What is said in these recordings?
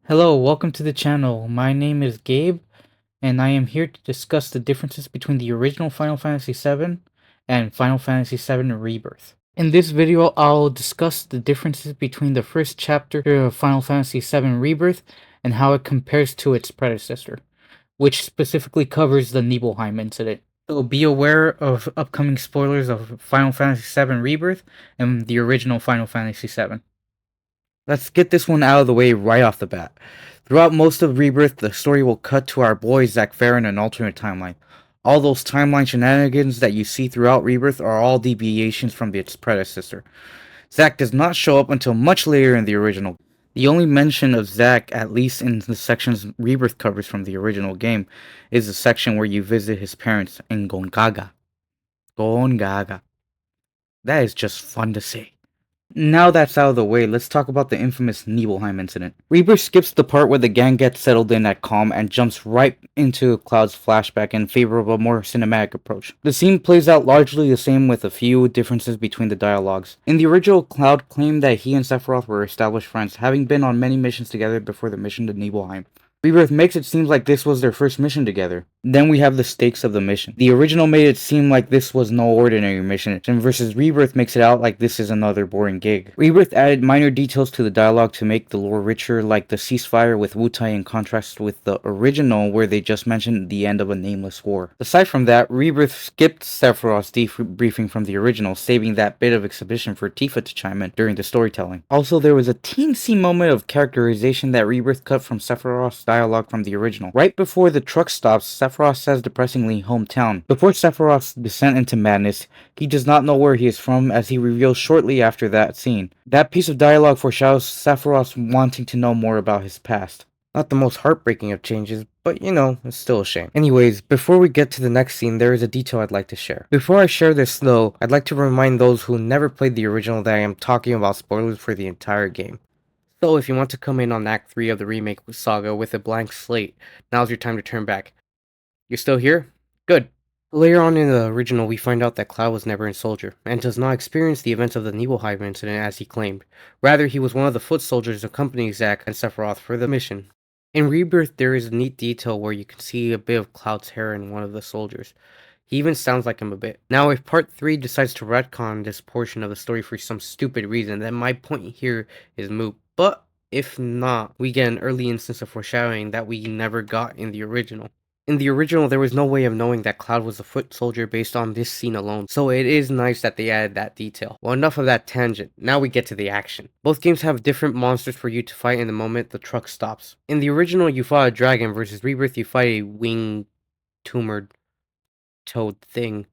Hello, welcome to the channel. My name is Gabe, and I am here to discuss the differences between the original Final Fantasy VII and Final Fantasy VII Rebirth. In this video, I'll discuss the differences between the first chapter of Final Fantasy VII Rebirth and how it compares to its predecessor, which specifically covers the Nibelheim incident. So be aware of upcoming spoilers of Final Fantasy VII Rebirth and the original Final Fantasy VII. Let's get this one out of the way right off the bat. Throughout most of Rebirth, the story will cut to our boy Zack Fair in an alternate timeline. All those timeline shenanigans that you see throughout Rebirth are all deviations from its predecessor. Zack does not show up until much later in the original. The only mention of Zack, at least in the sections Rebirth covers from the original game, is the section where you visit his parents in Gongaga. Gongaga. That is just fun to say. Now that's out of the way, let's talk about the infamous Nibelheim incident. Rebirth skips the part where the gang gets settled in at Calm and jumps right into Cloud's flashback in favor of a more cinematic approach. The scene plays out largely the same with a few differences between the dialogues. In the original, Cloud claimed that he and Sephiroth were established friends, having been on many missions together before the mission to Nibelheim. Rebirth makes it seem like this was their first mission together. Then we have the stakes of the mission. The original made it seem like this was no ordinary mission, versus Rebirth makes it out like this is another boring gig. Rebirth added minor details to the dialogue to make the lore richer, like the ceasefire with Wutai in contrast with the original where they just mentioned the end of a nameless war. Aside from that, Rebirth skipped Sephiroth's debriefing from the original, saving that bit of exhibition for Tifa to chime in during the storytelling. Also, there was a teensy moment of characterization that Rebirth cut from Sephiroth's dialogue from the original. Right before the truck stops, Sephiroth says depressingly, hometown. Before Sephiroth's descent into madness, he does not know where he is from, as he reveals shortly after that scene. That piece of dialogue foreshadows Sephiroth wanting to know more about his past. Not the most heartbreaking of changes, but it's still a shame. Anyways, before we get to the next scene, there is a detail I'd like to share. Before I share this though, I'd like to remind those who never played the original that I am talking about spoilers for the entire game. So if you want to come in on Act 3 of the remake saga with a blank slate, now's your time to turn back. You're still here? Good. Later on in the original, we find out that Cloud was never a soldier, and does not experience the events of the Nibelheim incident as he claimed. Rather, he was one of the foot soldiers accompanying Zack and Sephiroth for the mission. In Rebirth, there is a neat detail where you can see a bit of Cloud's hair in one of the soldiers. He even sounds like him a bit. Now, if Part 3 decides to retcon this portion of the story for some stupid reason, then my point here is moot. But if not, we get an early instance of foreshadowing that we never got in the original. In the original, there was no way of knowing that Cloud was a foot soldier based on this scene alone, so it is nice that they added that detail. Well, enough of that tangent, now we get to the action. Both games have different monsters for you to fight in the moment the truck stops. In the original, you fought a dragon, versus Rebirth, you fight a winged, tumored toad thing.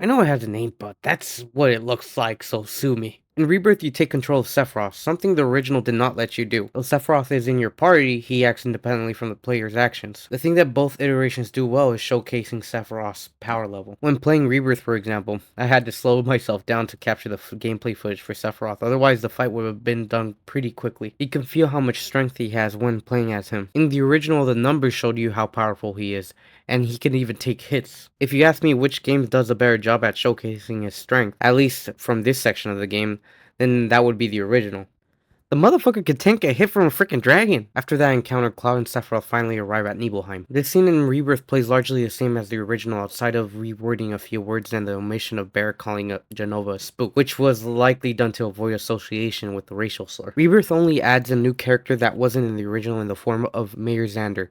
I know it has a name, but that's what it looks like, so sue me. In Rebirth, you take control of Sephiroth, something the original did not let you do. Though Sephiroth is in your party, he acts independently from the player's actions. The thing that both iterations do well is showcasing Sephiroth's power level. When playing Rebirth, for example, I had to slow myself down to capture the gameplay footage for Sephiroth, otherwise the fight would have been done pretty quickly. You can feel how much strength he has when playing as him. In the original, the numbers showed you how powerful he is, and he can even take hits. If you ask me which game does a better job at showcasing his strength, at least from this section of the game, then that would be the original. The motherfucker could tank a hit from a freaking dragon! After that encounter, Cloud and Sephiroth finally arrive at Nibelheim. This scene in Rebirth plays largely the same as the original outside of rewording a few words and the omission of Bear calling Jenova a spook, which was likely done to avoid association with the racial slur. Rebirth only adds a new character that wasn't in the original in the form of Mayor Xander.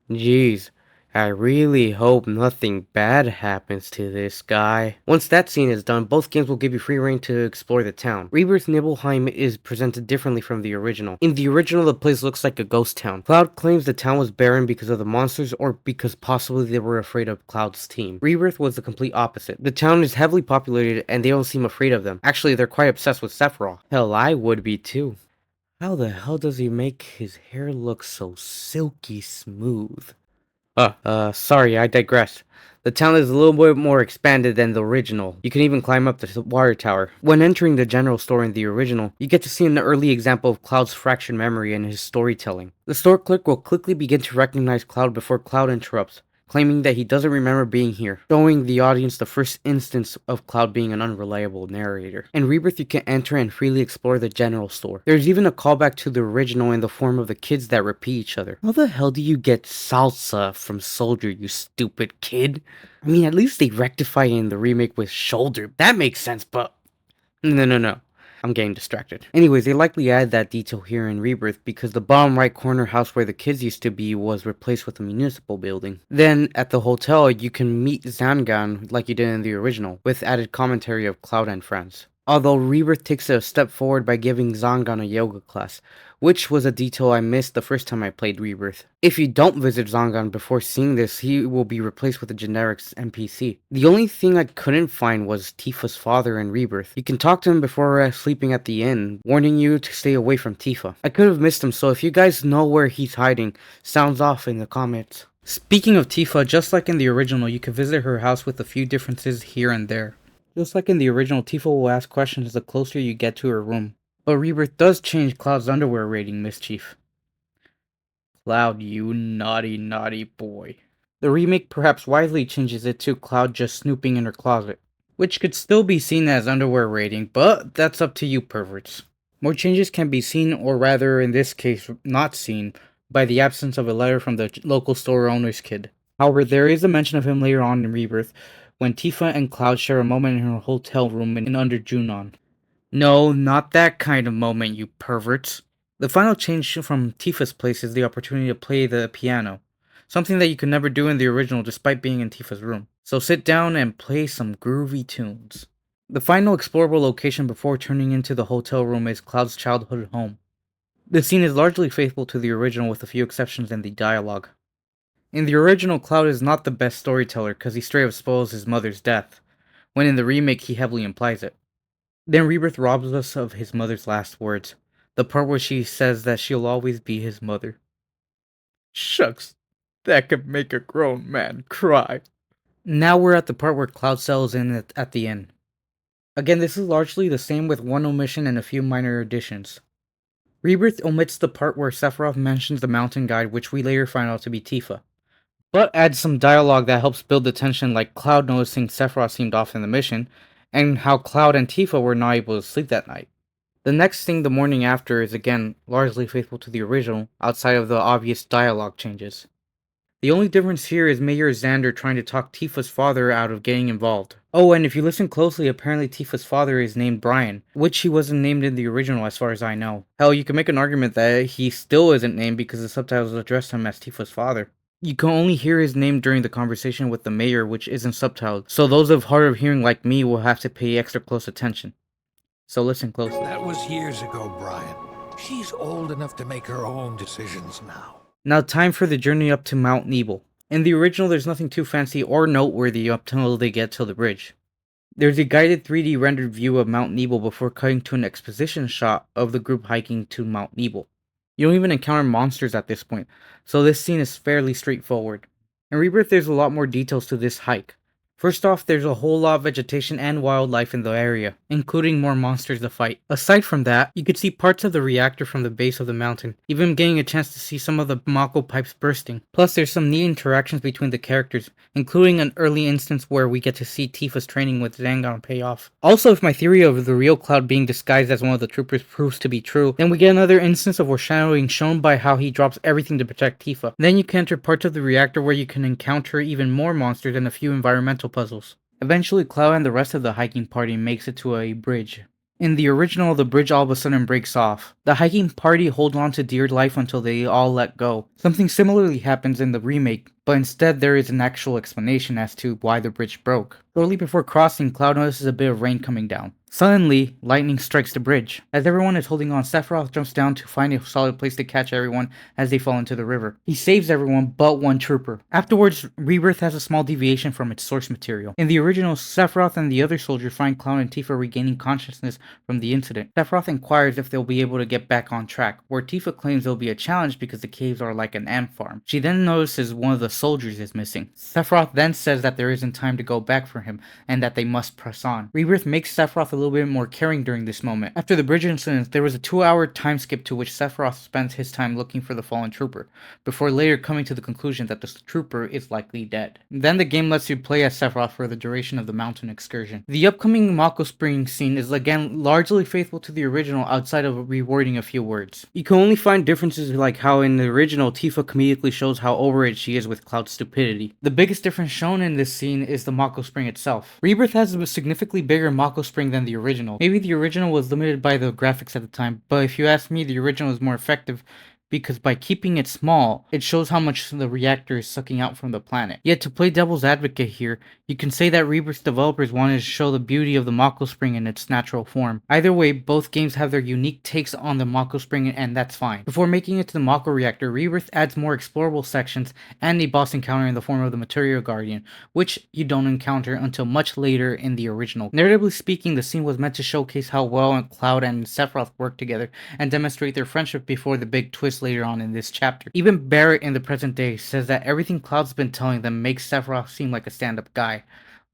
Jeez. I really hope nothing bad happens to this guy. Once that scene is done, both games will give you free reign to explore the town. Rebirth Nibelheim is presented differently from the original. In the original, the place looks like a ghost town. Cloud claims the town was barren because of the monsters or because possibly they were afraid of Cloud's team. Rebirth was the complete opposite. The town is heavily populated and they don't seem afraid of them. Actually, they're quite obsessed with Sephiroth. Hell, I would be too. How the hell does he make his hair look so silky smooth? Sorry, I digress. The town is a little bit more expanded than the original. You can even climb up the water tower. When entering the general store in the original, you get to see an early example of Cloud's fractured memory and his storytelling. The store clerk will quickly begin to recognize Cloud before Cloud interrupts. claiming that he doesn't remember being here, showing the audience the first instance of Cloud being an unreliable narrator. In Rebirth, you can enter and freely explore the general store. There's even a callback to the original in the form of the kids that repeat each other. How the hell do you get salsa from Soldier, you stupid kid? I mean, at least they rectify it in the remake with shoulder. That makes sense, but no. I'm getting distracted. Anyways, they likely add that detail here in Rebirth because the bottom right corner house where the kids used to be was replaced with a municipal building. Then, at the hotel, you can meet Zangan like you did in the original, with added commentary of Cloud and friends. Although Rebirth takes it a step forward by giving Zangan a yoga class, which was a detail I missed the first time I played Rebirth. If you don't visit Zangan before seeing this, he will be replaced with a generic NPC. The only thing I couldn't find was Tifa's father in Rebirth. You can talk to him before sleeping at the inn, warning you to stay away from Tifa. I could have missed him, so if you guys know where he's hiding, sounds off in the comments. Speaking of Tifa, just like in the original, you can visit her house with a few differences here and there. Just like in the original, Tifa will ask questions the closer you get to her room. But Rebirth does change Cloud's underwear rating, Mischief. Cloud, you naughty boy. The remake perhaps wisely changes it to Cloud just snooping in her closet, which could still be seen as underwear rating, but that's up to you perverts. More changes can be seen, or rather in this case not seen, by the absence of a letter from the local store owner's kid. However, there is a mention of him later on in Rebirth, when Tifa and Cloud share a moment in her hotel room in Under Junon. No, not that kind of moment, you perverts. The final change from Tifa's place is the opportunity to play the piano, something that you could never do in the original despite being in Tifa's room. So sit down and play some groovy tunes. The final explorable location before turning into the hotel room is Cloud's childhood home. The scene is largely faithful to the original with a few exceptions in the dialogue. In the original, Cloud is not the best storyteller because he straight up spoils his mother's death, when in the remake he heavily implies it. Then Rebirth robs us of his mother's last words, the part where she says that she'll always be his mother. Shucks, that could make a grown man cry. Now we're at the part where Cloud settles in at the end. Again, this is largely the same with one omission and a few minor additions. Rebirth omits the part where Sephiroth mentions the mountain guide, which we later find out to be Tifa, but adds some dialogue that helps build the tension, like Cloud noticing Sephiroth seemed off in the mission, and how Cloud and Tifa were not able to sleep that night. The next thing the morning after is again largely faithful to the original, outside of the obvious dialogue changes. The only difference here is Mayor Xander trying to talk Tifa's father out of getting involved. Oh, and if you listen closely, apparently Tifa's father is named Brian, which he wasn't named in the original as far as I know. Hell, you can make an argument that he still isn't named because the subtitles address him as Tifa's father. You can only hear his name during the conversation with the mayor, which isn't subtitled, so those of hard of hearing like me will have to pay extra close attention. So listen closely. That was years ago, Brian. She's old enough to make her own decisions now. Now time for the journey up to Mount Nebel. In the original, there's nothing too fancy or noteworthy up till they get to the bridge. There's a guided 3D rendered view of Mount Nebel before cutting to an exposition shot of the group hiking to Mount Nebel. You don't even encounter monsters at this point, so this scene is fairly straightforward. In Rebirth, there's a lot more details to this hike. First off, there's a whole lot of vegetation and wildlife in the area, including more monsters to fight. Aside from that, you could see parts of the reactor from the base of the mountain, even getting a chance to see some of the Mako pipes bursting. Plus, there's some neat interactions between the characters, including an early instance where we get to see Tifa's training with Zangan pay off. Also, if my theory of the real Cloud being disguised as one of the troopers proves to be true, then we get another instance of foreshadowing shown by how he drops everything to protect Tifa. Then you can enter parts of the reactor where you can encounter even more monsters and a few environmental puzzles. Eventually, Cloud and the rest of the hiking party makes it to a bridge. In the original, the bridge all of a sudden breaks off. The hiking party hold on to dear life until they all let go. Something similarly happens in the remake, but instead there is an actual explanation as to why the bridge broke. Shortly before crossing, Cloud notices a bit of rain coming down. Suddenly, lightning strikes the bridge. As everyone is holding on, Sephiroth jumps down to find a solid place to catch everyone as they fall into the river. He saves everyone but one trooper. Afterwards, Rebirth has a small deviation from its source material. In the original, Sephiroth and the other soldiers find Cloud and Tifa regaining consciousness from the incident. Sephiroth inquires if they'll be able to get back on track, where Tifa claims there'll be a challenge because the caves are like an ant farm. She then notices one of the soldiers is missing. Sephiroth then says that there isn't time to go back for him, and that they must press on. Rebirth makes Sephiroth a little bit more caring during this moment. After the bridge incident, there was a 2-hour time skip to which Sephiroth spends his time looking for the fallen trooper, before later coming to the conclusion that the trooper is likely dead. Then the game lets you play as Sephiroth for the duration of the mountain excursion. The upcoming Mako Spring scene is again largely faithful to the original outside of rewording a few words. You can only find differences like how in the original Tifa comedically shows how over it she is with Cloud's stupidity. The biggest difference shown in this scene is the Mako Spring itself. Rebirth has a significantly bigger Mako Spring than the original. Maybe the original was limited by the graphics at the time, but if you ask me, the original is more effective because by keeping it small, it shows how much the reactor is sucking out from the planet. Yet to play devil's advocate here, you can say that Rebirth developers wanted to show the beauty of the Mako Spring in its natural form. Either way, both games have their unique takes on the Mako Spring and that's fine. Before making it to the Mako reactor, Rebirth adds more explorable sections and a boss encounter in the form of the Material Guardian, which you don't encounter until much later in the original. Narratively speaking, the scene was meant to showcase how well Cloud and Sephiroth work together and demonstrate their friendship before the big twist later on in this chapter. Even Barrett in the present day says that everything Cloud's been telling them makes Sephiroth seem like a stand-up guy,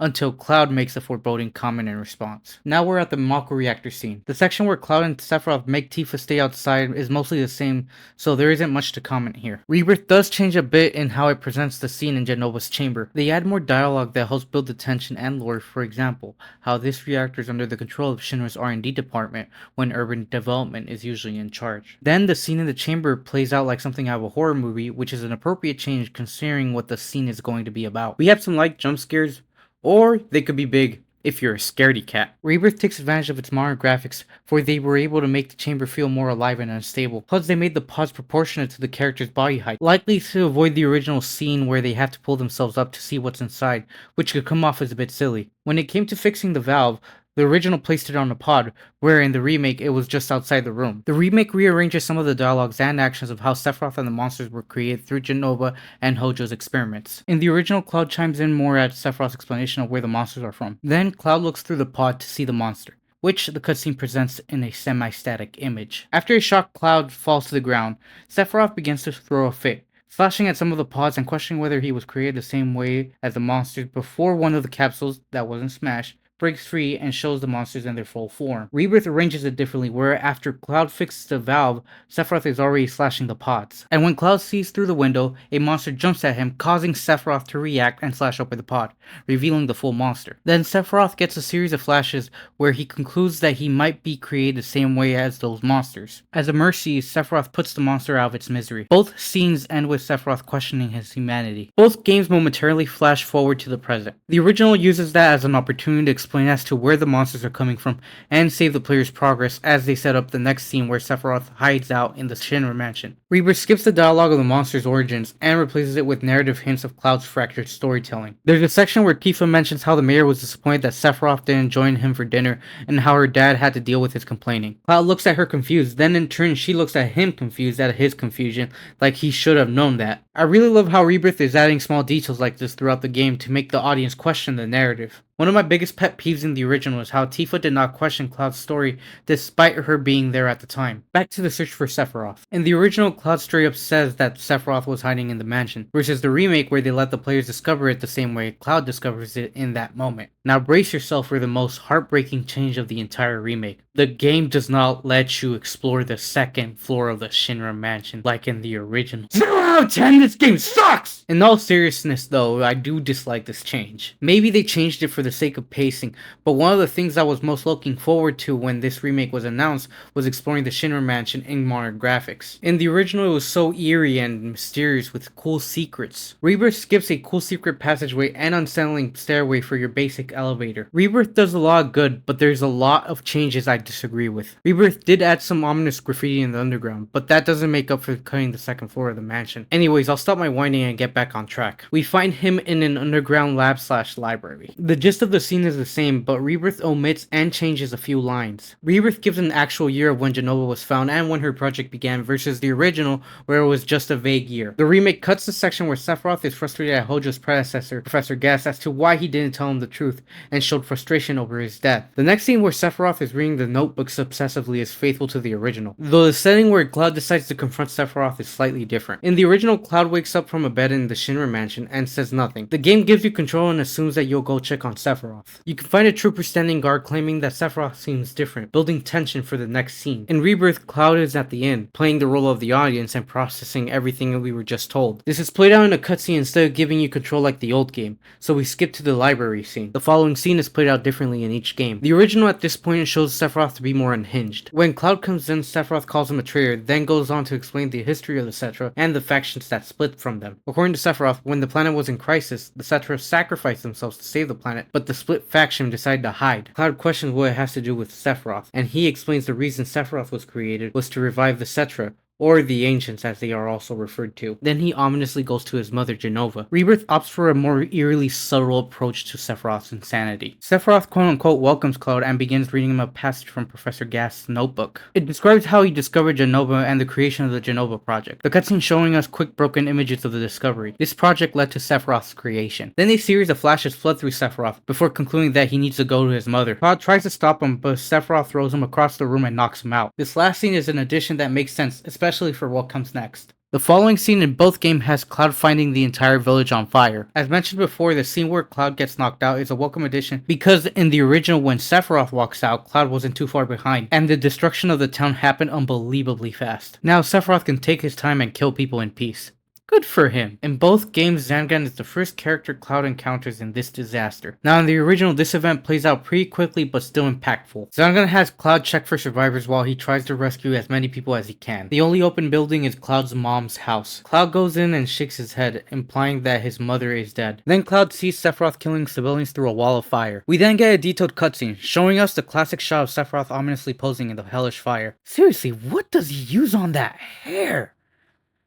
until Cloud makes a foreboding comment in response. Now we're at the Mako reactor scene. The section where Cloud and Sephiroth make Tifa stay outside is mostly the same, so there isn't much to comment here. Rebirth does change a bit in how it presents the scene in Genova's chamber. They add more dialogue that helps build the tension and lore, for example, how this reactor is under the control of Shinra's R&D department when urban development is usually in charge. Then the scene in the chamber plays out like something out of a horror movie, which is an appropriate change considering what the scene is going to be about. We have some light jump scares, or they could be big if you're a scaredy cat. Rebirth takes advantage of its modern graphics, for they were able to make the chamber feel more alive and unstable. Plus, they made the pods proportionate to the character's body height, likely to avoid the original scene where they have to pull themselves up to see what's inside, which could come off as a bit silly. When it came to fixing the valve, the original placed it on a pod, where in the remake it was just outside the room. The remake rearranges some of the dialogues and actions of how Sephiroth and the monsters were created through Jenova and Hojo's experiments. In the original, Cloud chimes in more at Sephiroth's explanation of where the monsters are from. Then Cloud looks through the pod to see the monster, which the cutscene presents in a semi-static image. After a shocked Cloud falls to the ground, Sephiroth begins to throw a fit, slashing at some of the pods and questioning whether he was created the same way as the monsters before one of the capsules that wasn't smashed breaks free and shows the monsters in their full form. Rebirth arranges it differently, where after Cloud fixes the valve, Sephiroth is already slashing the pods. And when Cloud sees through the window, a monster jumps at him, causing Sephiroth to react and slash open the pod, revealing the full monster. Then Sephiroth gets a series of flashes where he concludes that he might be created the same way as those monsters. As a mercy, Sephiroth puts the monster out of its misery. Both scenes end with Sephiroth questioning his humanity. Both games momentarily flash forward to the present. The original uses that as an opportunity to explain as to where the monsters are coming from and save the player's progress as they set up the next scene where Sephiroth hides out in the Shinra mansion. Rebirth skips the dialogue of the monster's origins and replaces it with narrative hints of Cloud's fractured storytelling. There's a section where Tifa mentions how the mayor was disappointed that Sephiroth didn't join him for dinner and how her dad had to deal with his complaining. Cloud looks at her confused, then in turn she looks at him confused at his confusion, like he should have known that. I really love how Rebirth is adding small details like this throughout the game to make the audience question the narrative. One of my biggest pet peeves in the original is how Tifa did not question Cloud's story despite her being there at the time. Back to the search for Sephiroth. In the original, Cloud straight up says that Sephiroth was hiding in the mansion, versus the remake where they let the players discover it the same way Cloud discovers it in that moment. Now brace yourself for the most heartbreaking change of the entire remake. The game does not let you explore the second floor of the Shinra mansion like in the original. 0 out of 10, this game sucks! In all seriousness though, I do dislike this change. Maybe they changed it for the sake of pacing, but one of the things I was most looking forward to when this remake was announced was exploring the Shinra mansion in modern graphics. In the original, it was so eerie and mysterious with cool secrets. Rebirth skips a cool secret passageway and unsettling stairway for your basic elevator. Rebirth does a lot of good, but there's a lot of changes I disagree with. Rebirth did add some ominous graffiti in the underground, but that doesn't make up for cutting the second floor of the mansion. Anyways, I'll stop my whining and get back on track. We find him in an underground lab/library. The gist of the scene is the same, but Rebirth omits and changes a few lines. Rebirth gives an actual year of when Jenova was found and when her project began versus the original where it was just a vague year. The remake cuts the section where Sephiroth is frustrated at Hojo's predecessor, Professor Gas, as to why he didn't tell him the truth and showed frustration over his death. The next scene where Sephiroth is reading the notebooks obsessively is faithful to the original, though the setting where Cloud decides to confront Sephiroth is slightly different. In the original, Cloud Cloud wakes up from a bed in the Shinra mansion and says nothing. The game gives you control and assumes that you'll go check on Sephiroth. You can find a trooper standing guard claiming that Sephiroth seems different, building tension for the next scene. In Rebirth, Cloud is at the end, playing the role of the audience and processing everything we were just told. This is played out in a cutscene instead of giving you control like the old game, so we skip to the library scene. The following scene is played out differently in each game. The original at this point shows Sephiroth to be more unhinged. When Cloud comes in, Sephiroth calls him a traitor, then goes on to explain the history of the Cetra and the factions that split from them. According to Sephiroth, when the planet was in crisis, the Cetra sacrificed themselves to save the planet, but the split faction decided to hide. Cloud questions what it has to do with Sephiroth, and he explains the reason Sephiroth was created was to revive the Cetra, or the Ancients as they are also referred to. Then he ominously goes to his mother Jenova. Rebirth opts for a more eerily subtle approach to Sephiroth's insanity. Sephiroth quote-unquote welcomes Cloud and begins reading him a passage from Professor Gast's notebook. It describes how he discovered Jenova and the creation of the Jenova project. The cutscene showing us quick broken images of the discovery. This project led to Sephiroth's creation. Then a series of flashes flood through Sephiroth before concluding that he needs to go to his mother. Cloud tries to stop him, but Sephiroth throws him across the room and knocks him out. This last scene is an addition that makes sense, especially for what comes next. The following scene in both games has Cloud finding the entire village on fire. As mentioned before, the scene where Cloud gets knocked out is a welcome addition because in the original when Sephiroth walks out, Cloud wasn't too far behind, and the destruction of the town happened unbelievably fast. Now Sephiroth can take his time and kill people in peace. Good for him. In both games, Zangan is the first character Cloud encounters in this disaster. Now in the original, this event plays out pretty quickly but still impactful. Zangan has Cloud check for survivors while he tries to rescue as many people as he can. The only open building is Cloud's mom's house. Cloud goes in and shakes his head, implying that his mother is dead. Then Cloud sees Sephiroth killing civilians through a wall of fire. We then get a detailed cutscene, showing us the classic shot of Sephiroth ominously posing in the hellish fire. Seriously, what does he use on that hair?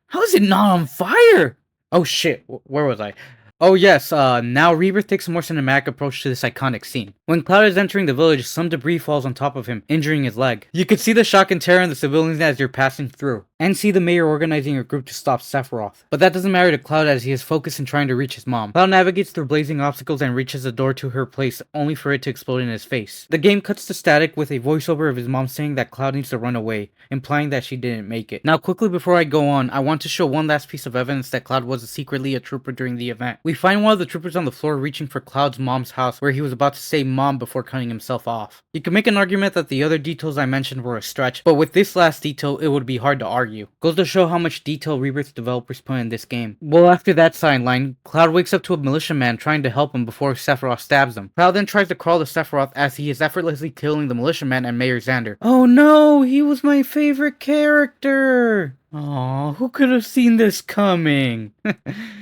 How is it not on fire? Oh shit, where was I? Oh yes, now Rebirth takes a more cinematic approach to this iconic scene. When Cloud is entering the village, some debris falls on top of him, injuring his leg. You can see the shock and terror in the civilians as you're passing through, and see the mayor organizing a group to stop Sephiroth. But that doesn't matter to Cloud as he is focused in trying to reach his mom. Cloud navigates through blazing obstacles and reaches the door to her place, only for it to explode in his face. The game cuts to static with a voiceover of his mom saying that Cloud needs to run away, implying that she didn't make it. Now quickly before I go on, I want to show one last piece of evidence that Cloud was secretly a trooper during the event. We find one of the troopers on the floor reaching for Cloud's mom's house where he was about to say mom before cutting himself off. You can make an argument that the other details I mentioned were a stretch, but with this last detail it would be hard to argue. Goes to show how much detail Rebirth developers put in this game. Well, after that sideline, Cloud wakes up to a militiaman trying to help him before Sephiroth stabs him. Cloud then tries to crawl to Sephiroth as he is effortlessly killing the militiaman and Mayor Xander. Oh no, he was my favorite character! Aw, who could have seen this coming?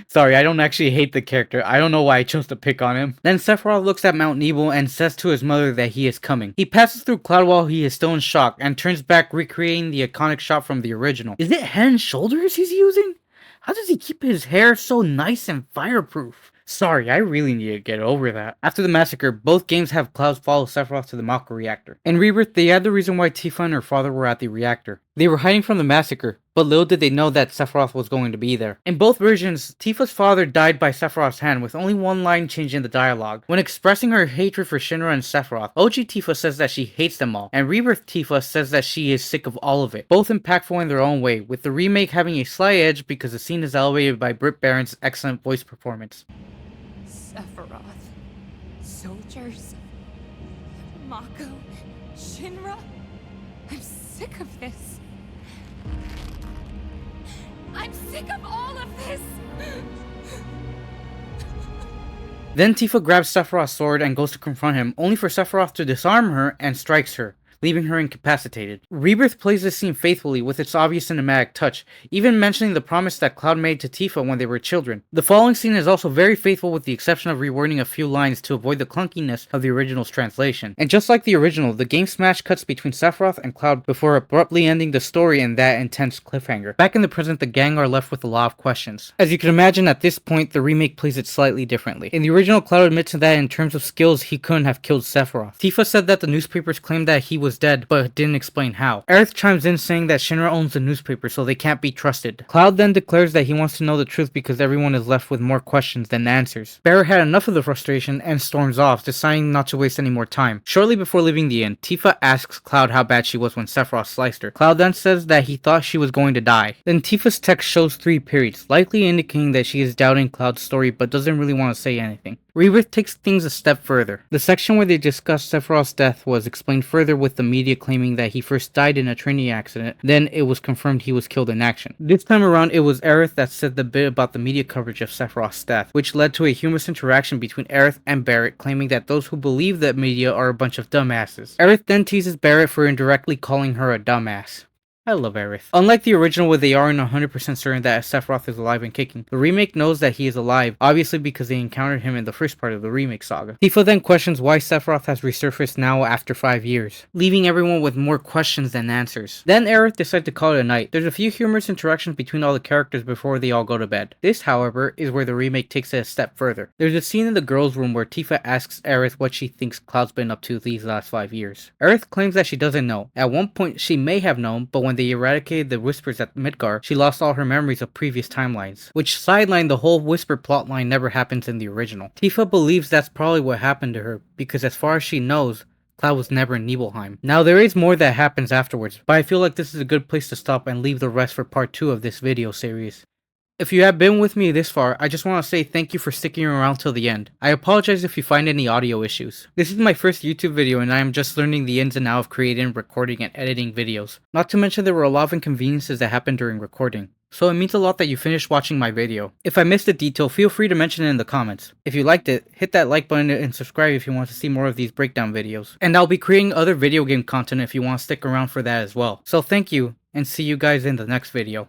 Sorry, I don't actually hate the character. I don't know why I chose to pick on him. Then Sephiroth looks at Mount Nibel and says to his mother that he is coming. He passes through Cloud while he is still in shock and turns back, recreating the iconic shot from the original. Is it head and shoulders he's using? How does he keep his hair so nice and fireproof? Sorry, I really need to get over that. After the massacre, both games have Cloud follow Sephiroth to the Mako reactor. In Rebirth, they add the reason why Tifa and her father were at the reactor. They were hiding from the massacre, but little did they know that Sephiroth was going to be there. In both versions, Tifa's father died by Sephiroth's hand with only one line change in the dialogue. When expressing her hatred for Shinra and Sephiroth, OG Tifa says that she hates them all, and Rebirth Tifa says that she is sick of all of it. Both impactful in their own way, with the remake having a slight edge because the scene is elevated by Britt Baron's excellent voice performance. Sephiroth, soldiers, Mako, Shinra. I'm sick of this. I'm sick of all of this! Then Tifa grabs Sephiroth's sword and goes to confront him, only for Sephiroth to disarm her and strikes her, leaving her incapacitated. Rebirth plays this scene faithfully with its obvious cinematic touch, even mentioning the promise that Cloud made to Tifa when they were children. The following scene is also very faithful with the exception of rewording a few lines to avoid the clunkiness of the original's translation. And just like the original, the game smash cuts between Sephiroth and Cloud before abruptly ending the story in that intense cliffhanger. Back in the present, the gang are left with a lot of questions. As you can imagine, at this point, the remake plays it slightly differently. In the original, Cloud admits that in terms of skills, he couldn't have killed Sephiroth. Tifa said that the newspapers claimed that he was was dead, but didn't explain how. Aerith chimes in saying that Shinra owns the newspaper, so they can't be trusted. Cloud then declares that he wants to know the truth because everyone is left with more questions than answers. Barrett had enough of the frustration and storms off, deciding not to waste any more time. Shortly before leaving the inn, Tifa asks Cloud how bad she was when Sephiroth sliced her. Cloud then says that he thought she was going to die. Then Tifa's text shows 3 periods, likely indicating that she is doubting Cloud's story but doesn't really want to say anything. Rebirth takes things a step further. The section where they discuss Sephiroth's death was explained further, with the media claiming that he first died in a training accident, then it was confirmed he was killed in action. This time around, it was Aerith that said the bit about the media coverage of Sephiroth's death, which led to a humorous interaction between Aerith and Barrett, claiming that those who believe that media are a bunch of dumbasses. Aerith then teases Barrett for indirectly calling her a dumbass. I love Aerith. Unlike the original where they aren't 100% certain that Sephiroth is alive and kicking, the remake knows that he is alive, obviously because they encountered him in the first part of the remake saga. Tifa then questions why Sephiroth has resurfaced now after 5 years, leaving everyone with more questions than answers. Then Aerith decides to call it a night. There's a few humorous interactions between all the characters before they all go to bed. This, however, is where the remake takes it a step further. There's a scene in the girls' room where Tifa asks Aerith what she thinks Cloud's been up to these last 5 years. Aerith claims that she doesn't know. At one point she may have known, but when they eradicated the Whispers at Midgar, she lost all her memories of previous timelines, which sidelined the whole Whisper plotline never happens in the original. Tifa believes that's probably what happened to her, because as far as she knows, Cloud was never in Nibelheim. Now there is more that happens afterwards, but I feel like this is a good place to stop and leave the rest for part 2 of this video series. If you have been with me this far, I just want to say thank you for sticking around till the end. I apologize if you find any audio issues. This is my first YouTube video and I am just learning the ins and outs of creating, recording, and editing videos. Not to mention there were a lot of inconveniences that happened during recording. So it means a lot that you finished watching my video. If I missed a detail, feel free to mention it in the comments. If you liked it, hit that like button and subscribe if you want to see more of these breakdown videos. And I'll be creating other video game content if you want to stick around for that as well. So thank you, and see you guys in the next video.